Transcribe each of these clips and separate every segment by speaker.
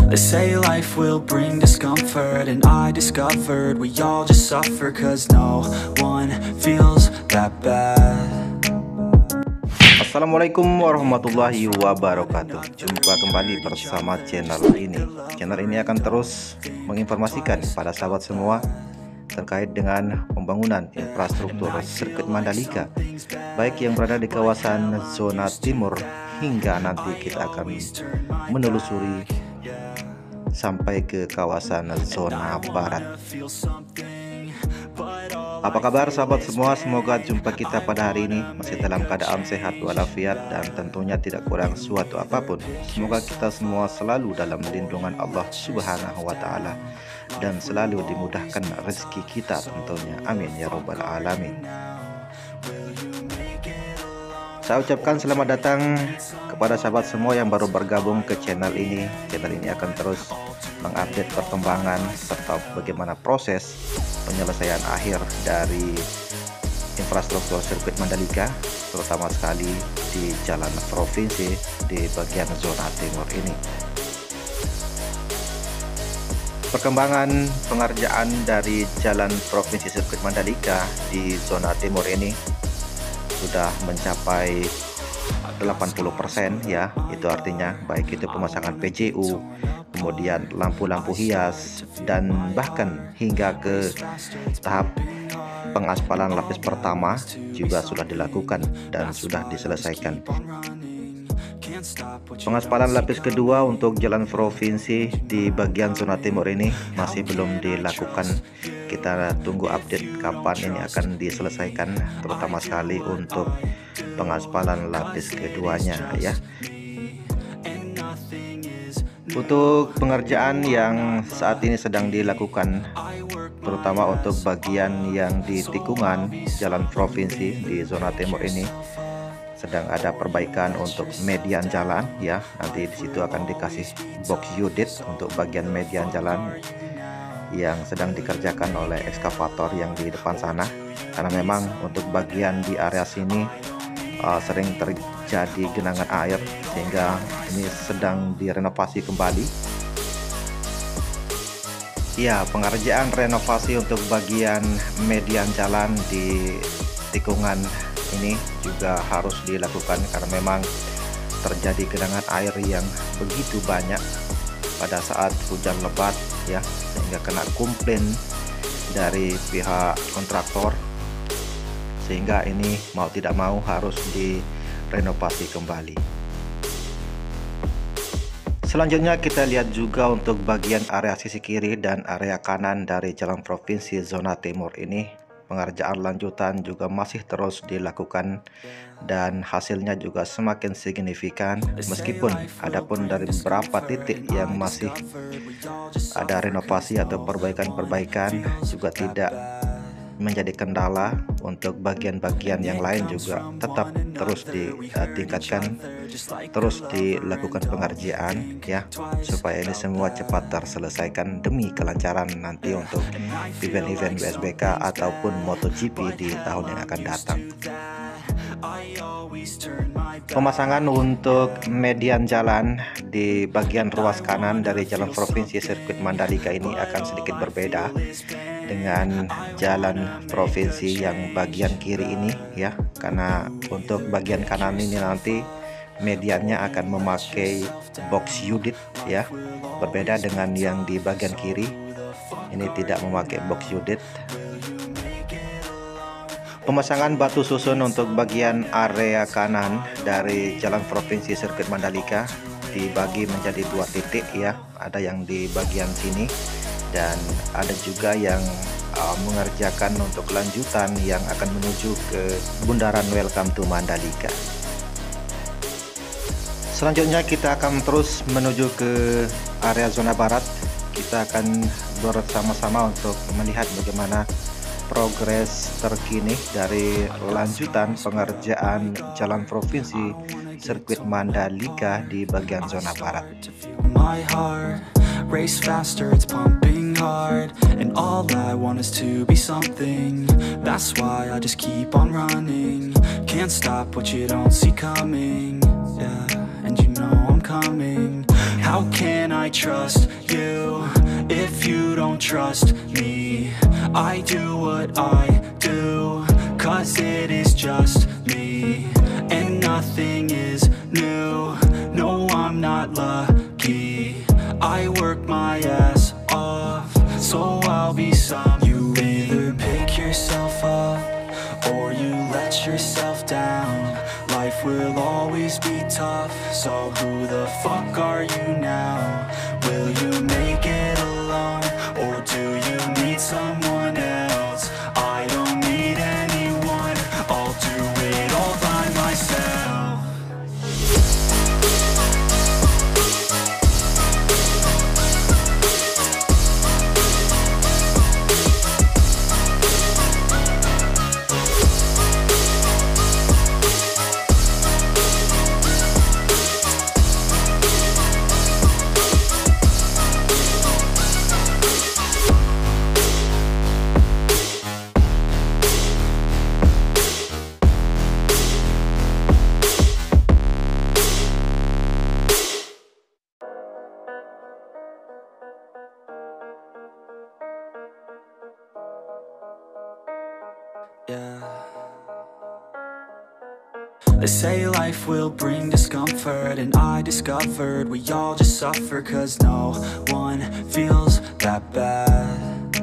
Speaker 1: They say life will bring discomfort, and I discovered we all just suffer, cause no one feels that bad.
Speaker 2: Assalamualaikum warahmatullahi wabarakatuh. Jumpa kembali bersama channel ini. Channel ini akan terus menginformasikan kepada sahabat semua terkait dengan pembangunan infrastruktur sirkuit Mandalika, baik yang berada di kawasan zona timur hingga nanti kita akan menelusuri sampai ke kawasan zona barat. Apa kabar sahabat semua? Semoga jumpa kita pada hari ini masih dalam keadaan sehat walafiat dan tentunya tidak kurang suatu apapun. Semoga kita semua selalu dalam lindungan Allah Subhanahu wa taala dan selalu dimudahkan rezeki kita tentunya. Amin ya rabbal alamin. Saya ucapkan selamat datang kepada sahabat semua yang baru bergabung ke channel ini. Channel ini akan terus mengupdate perkembangan serta bagaimana proses penyelesaian akhir dari infrastruktur sirkuit Mandalika, terutama sekali di jalan provinsi di bagian zona timur ini. Perkembangan pengerjaan dari jalan provinsi sirkuit Mandalika di zona timur ini sudah mencapai 80% ya. Itu artinya baik itu pemasangan PJU, kemudian lampu-lampu hias, dan bahkan hingga ke tahap pengaspalan lapis pertama juga sudah dilakukan dan sudah diselesaikan. Pengaspalan lapis kedua untuk jalan provinsi di bagian zona timur ini masih belum dilakukan. Kita tunggu update kapan ini akan diselesaikan, terutama sekali untuk pengaspalan lapis keduanya ya. Untuk pengerjaan yang saat ini sedang dilakukan, terutama untuk bagian yang di tikungan jalan provinsi di zona timur ini, sedang ada perbaikan untuk median jalan ya. Nanti di situ akan dikasih box unit untuk bagian median jalan yang sedang dikerjakan oleh ekskavator yang di depan sana, karena memang untuk bagian di area sini sering terjadi genangan air sehingga ini sedang direnovasi kembali. Ya, pengerjaan renovasi untuk bagian median jalan di tikungan ini juga harus dilakukan karena memang terjadi genangan air yang begitu banyak pada saat hujan lebat ya, sehingga kena komplain dari pihak kontraktor, sehingga ini mau tidak mau harus direnovasi kembali. Selanjutnya kita lihat juga untuk bagian area sisi kiri dan area kanan dari jalan provinsi zona timur ini, pengerjaan lanjutan juga masih terus dilakukan dan hasilnya juga semakin signifikan, meskipun adapun dari beberapa titik yang masih ada renovasi atau perbaikan-perbaikan juga tidak menjadi kendala. Untuk bagian-bagian yang lain juga tetap terus ditingkatkan, terus dilakukan pengerjaan ya, supaya ini semua cepat terselesaikan demi kelancaran nanti untuk event-event WSBK ataupun MotoGP di tahun yang akan datang. Pemasangan untuk median jalan di bagian ruas kanan dari jalan provinsi sirkuit Mandalika ini akan sedikit berbeda dengan jalan provinsi yang bagian kiri ini ya, karena untuk bagian kanan ini nanti mediannya akan memakai box unit ya, berbeda dengan yang di bagian kiri ini tidak memakai box unit. Pemasangan batu susun untuk bagian area kanan dari jalan provinsi sirkuit Mandalika dibagi menjadi dua titik ya, ada yang di bagian sini dan ada juga yang mengerjakan untuk lanjutan yang akan menuju ke bundaran Welcome to Mandalika. Selanjutnya kita akan terus menuju ke area zona barat. Kita akan bersama-sama untuk melihat bagaimana progres terkini dari lanjutan pengerjaan jalan provinsi sirkuit Mandalika di bagian zona barat.
Speaker 1: My heart race faster, it's pumping hard, and all I want is to be something. That's why I just keep on running. Can't stop what you don't see coming. Yeah, and you know I'm coming. How can I I trust you if you don't trust me? I do what I do, 'cause it is just me, and nothing is new. No, I'm not lucky. I work my ass off, so I'll be some. You either pick yourself up or you let yourself down. Life will always be tough, so who the fuck are you now? Will you make it alone, or do you need someone else? I don't need anyone, I'll do it all by myself. Yeah. They say life will bring discomfort, and I discovered we all just suffer, 'cause no one feels that bad.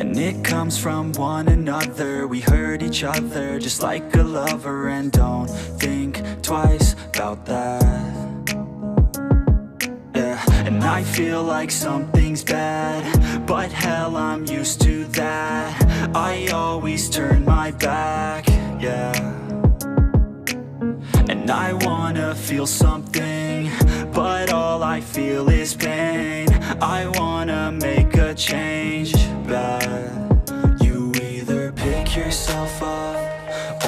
Speaker 1: And it comes from one another. We hurt each other just like a lover, and don't think twice about that. Yeah, and I feel like something's bad, but hell, I'm used to that. I always turn my back, yeah. And I wanna feel something, but all I feel is pain. I wanna make a change, but you either pick yourself up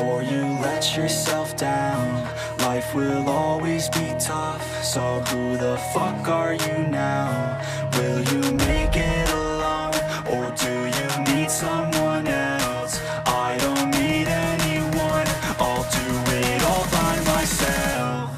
Speaker 1: or you let yourself down. Life will always be tough, so who the fuck are you now? Will you make it alone, or do you need someone else? I don't need anyone, I'll do it all by myself.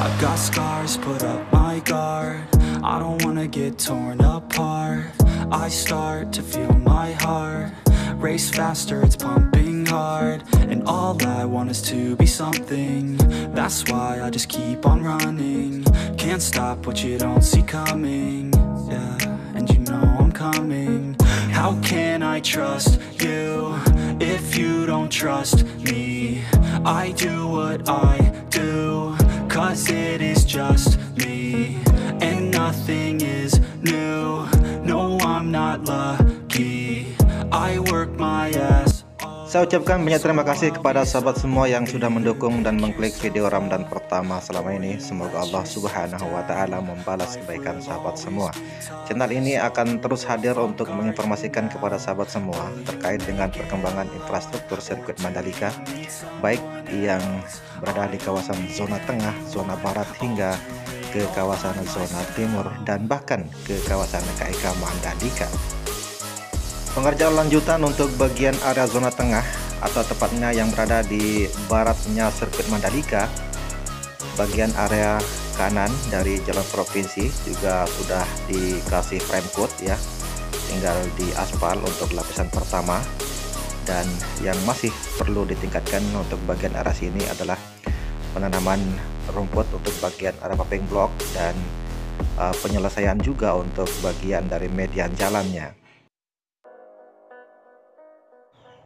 Speaker 1: I've got scars, put up my guard. I don't wanna get torn apart. I start to feel my heart race faster, it's pumping hard. And all I want is to be something. That's why I just keep on running. Can't stop what you don't see coming. Yeah, and you know I'm coming. How can I trust you if you don't trust me? I do what I do, 'cause it is just me, and nothing is new. No, I'm not lucky. I work my ass off.
Speaker 2: Saya ucapkan banyak terima kasih kepada sahabat semua yang sudah mendukung dan mengklik video Ramadan pertama selama ini. Semoga Allah Subhanahu wa Ta'ala membalas kebaikan sahabat semua. Channel ini akan terus hadir untuk menginformasikan kepada sahabat semua terkait dengan perkembangan infrastruktur sirkuit Mandalika, baik yang berada di kawasan zona tengah, zona barat, hingga ke kawasan zona timur, dan bahkan ke kawasan KIK Mandalika. Pengerjaan lanjutan untuk bagian area zona tengah, atau tepatnya yang berada di baratnya sirkuit Mandalika, bagian area kanan dari jalan provinsi juga sudah dikasih frame coat ya, tinggal di aspal untuk lapisan pertama. Dan yang masih perlu ditingkatkan untuk bagian area sini adalah penanaman rumput untuk bagian area paving block, dan penyelesaian juga untuk bagian dari median jalannya.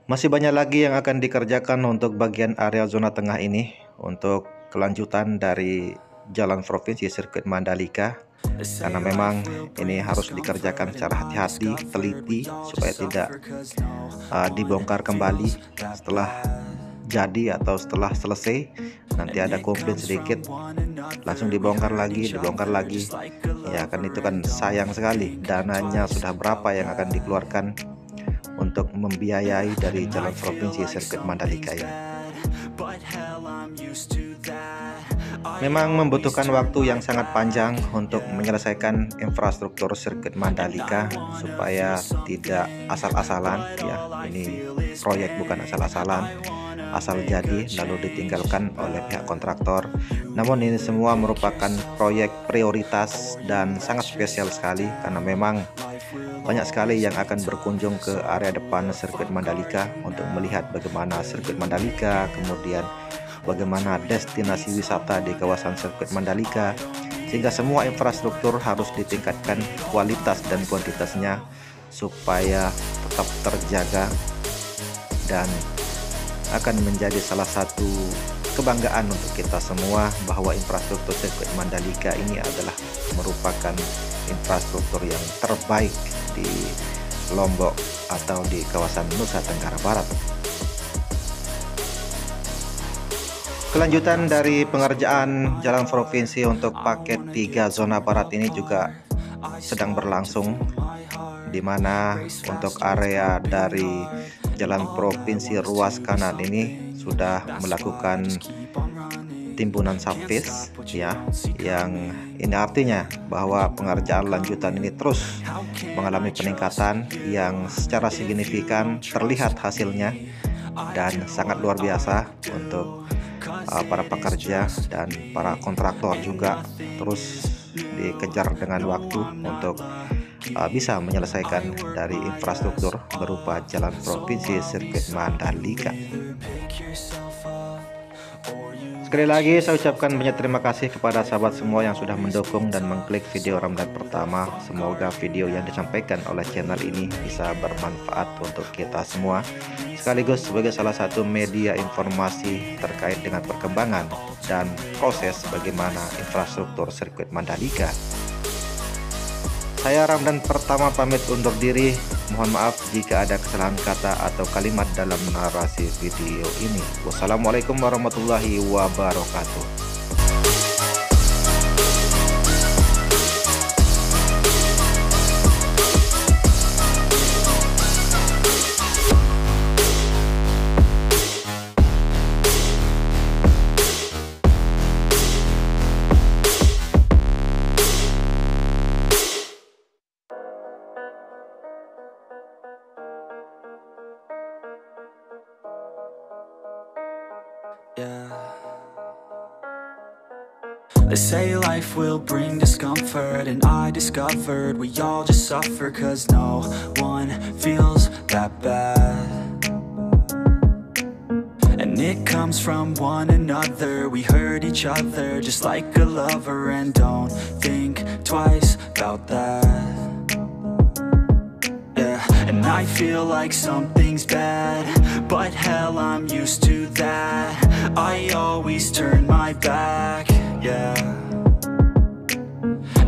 Speaker 2: Masih banyak lagi yang akan dikerjakan untuk bagian area zona tengah ini untuk kelanjutan dari jalan provinsi sirkuit Mandalika, karena memang ini harus dikerjakan secara hati-hati, teliti, supaya tidak dibongkar kembali setelah jadi atau setelah selesai. Nanti ada komplain sedikit langsung dibongkar lagi ya kan, itu kan sayang sekali. Dananya sudah berapa yang akan dikeluarkan untuk membiayai dari jalan provinsi sirkuit Mandalika ini. Memang membutuhkan waktu yang sangat panjang untuk menyelesaikan infrastruktur sirkuit Mandalika supaya tidak asal-asalan ya. Ini proyek bukan asal-asalan, asal jadi lalu ditinggalkan oleh pihak kontraktor. Namun ini semua merupakan proyek prioritas dan sangat spesial sekali karena memang banyak sekali yang akan berkunjung ke area depan sirkuit Mandalika untuk melihat bagaimana sirkuit Mandalika, kemudian bagaimana destinasi wisata di kawasan sirkuit Mandalika, sehingga semua infrastruktur harus ditingkatkan kualitas dan kuantitasnya supaya tetap terjaga dan akan menjadi salah satu kebanggaan untuk kita semua bahwa infrastruktur sirkuit Mandalika ini adalah merupakan infrastruktur yang terbaik di Lombok atau di kawasan Nusa Tenggara Barat. Kelanjutan dari pengerjaan jalan provinsi untuk paket 3 zona barat ini juga sedang berlangsung, di mana untuk area dari jalan provinsi ruas kanan ini sudah melakukan timbunan subface ya, yang ini artinya bahwa pengerjaan lanjutan ini terus mengalami peningkatan yang secara signifikan, terlihat hasilnya dan sangat luar biasa untuk para pekerja dan para kontraktor juga terus dikejar dengan waktu untuk bisa menyelesaikan dari infrastruktur berupa jalan provinsi sirkuit Mandalika. Sekali lagi saya ucapkan banyak terima kasih kepada sahabat semua yang sudah mendukung dan mengklik video Ramadan pertama. Semoga video yang disampaikan oleh channel ini bisa bermanfaat untuk kita semua, sekaligus sebagai salah satu media informasi terkait dengan perkembangan dan proses bagaimana infrastruktur sirkuit Mandalika. Saya Ramadan pertama pamit undur diri. Mohon maaf jika ada kesalahan kata atau kalimat dalam narasi video ini. Wassalamualaikum warahmatullahi wabarakatuh.
Speaker 1: Yeah. They say life will bring discomfort, and I discovered we all just suffer, cause no one feels that bad. And it comes from one another, we hurt each other just like a lover, and don't think twice about that. And I feel like something's bad, but hell, I'm used to that. I always turn my back, yeah.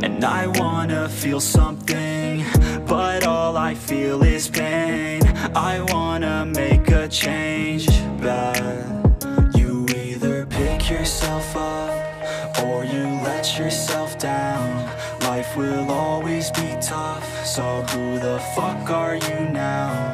Speaker 1: And I wanna feel something, but all I feel is pain. I wanna make a change, bad. You either pick yourself up, or you let yourself down. Life will always be tough, so who the fuck are you now?